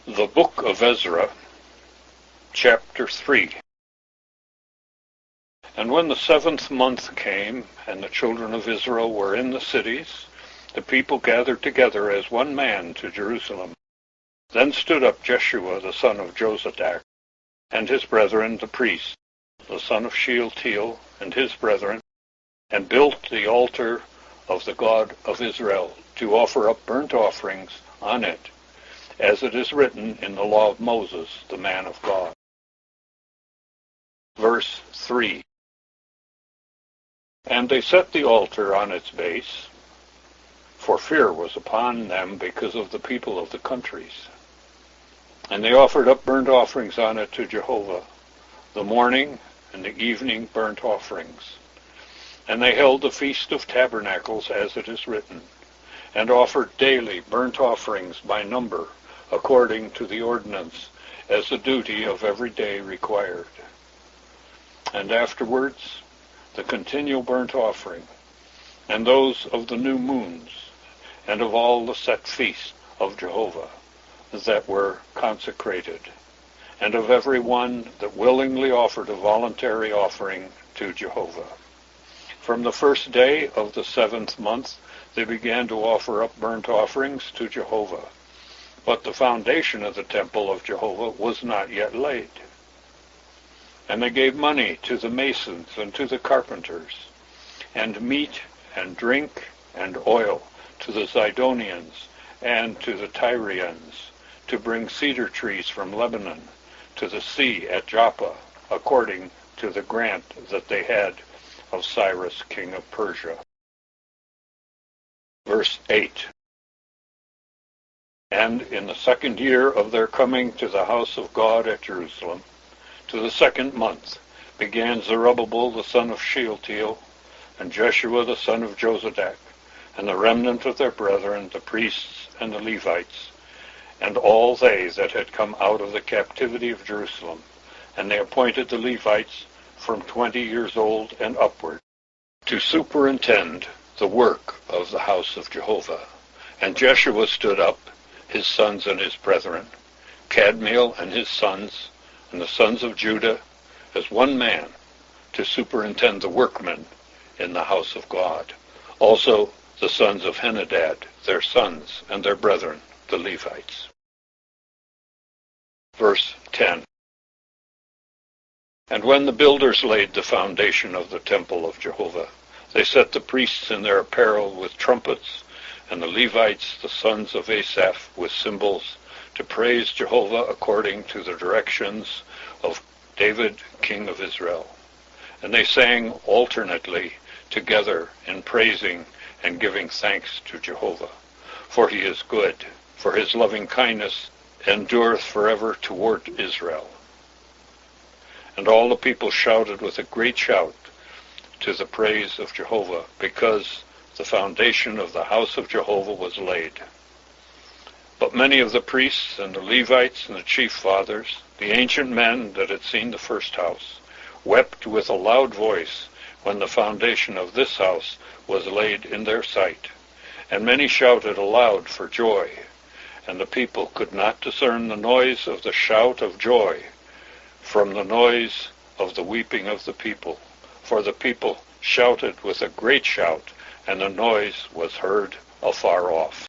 The Book of Ezra, Chapter 3. And when the 7th month came, and the children of Israel were in the cities, the people gathered together as one man to Jerusalem. Then stood up Jeshua the son of Jozadak, and his brethren the priests, the son of Shealtiel, and his brethren, and built the altar of the God of Israel, to offer up burnt offerings on it, as it is written in the law of Moses, the man of God. Verse 3. And they set the altar on its base, for fear was upon them because of the people of the countries. And they offered up burnt offerings on it to Jehovah, the morning and the evening burnt offerings. And they held the Feast of Tabernacles, as it is written, and offered daily burnt offerings by number, according to the ordinance, as the duty of every day required. And afterwards the continual burnt offering, and those of the new moons, and of all the set feasts of Jehovah that were consecrated, and of every one that willingly offered a voluntary offering to Jehovah. From the first day of the 7th month they began to offer up burnt offerings to Jehovah. But the foundation of the temple of Jehovah was not yet laid. And they gave money to the masons and to the carpenters, and meat and drink and oil to the Zidonians and to the Tyrians, to bring cedar trees from Lebanon to the sea at Joppa, according to the grant that they had of Cyrus, king of Persia. Verse 8. And in the 2nd year of their coming to the house of God at Jerusalem, to the 2nd month, began Zerubbabel the son of Shealtiel, and Jeshua the son of Jozadak, and the remnant of their brethren, the priests and the Levites, and all they that had come out of the captivity of Jerusalem. And they appointed the Levites from 20 years old and upward, to superintend the work of the house of Jehovah. And Jeshua stood up, his sons and his brethren, Kadmiel and his sons, and the sons of Judah, as one man, to superintend the workmen in the house of God. Also the sons of Henadad, their sons, and their brethren, the Levites. Verse 10. And when the builders laid the foundation of the temple of Jehovah, they set the priests in their apparel with trumpets, and the Levites, the sons of Asaph, with cymbals, to praise Jehovah according to the directions of David, king of Israel. And they sang alternately together in praising and giving thanks to Jehovah. For he is good, for his loving kindness endureth forever toward Israel. And all the people shouted with a great shout to the praise of Jehovah, because the foundation of the house of Jehovah was laid. But many of the priests and the Levites and the chief fathers, the ancient men that had seen the first house, wept with a loud voice when the foundation of this house was laid in their sight. And many shouted aloud for joy, and the people could not discern the noise of the shout of joy from the noise of the weeping of the people. For the people shouted with a great shout, and the noise was heard afar off.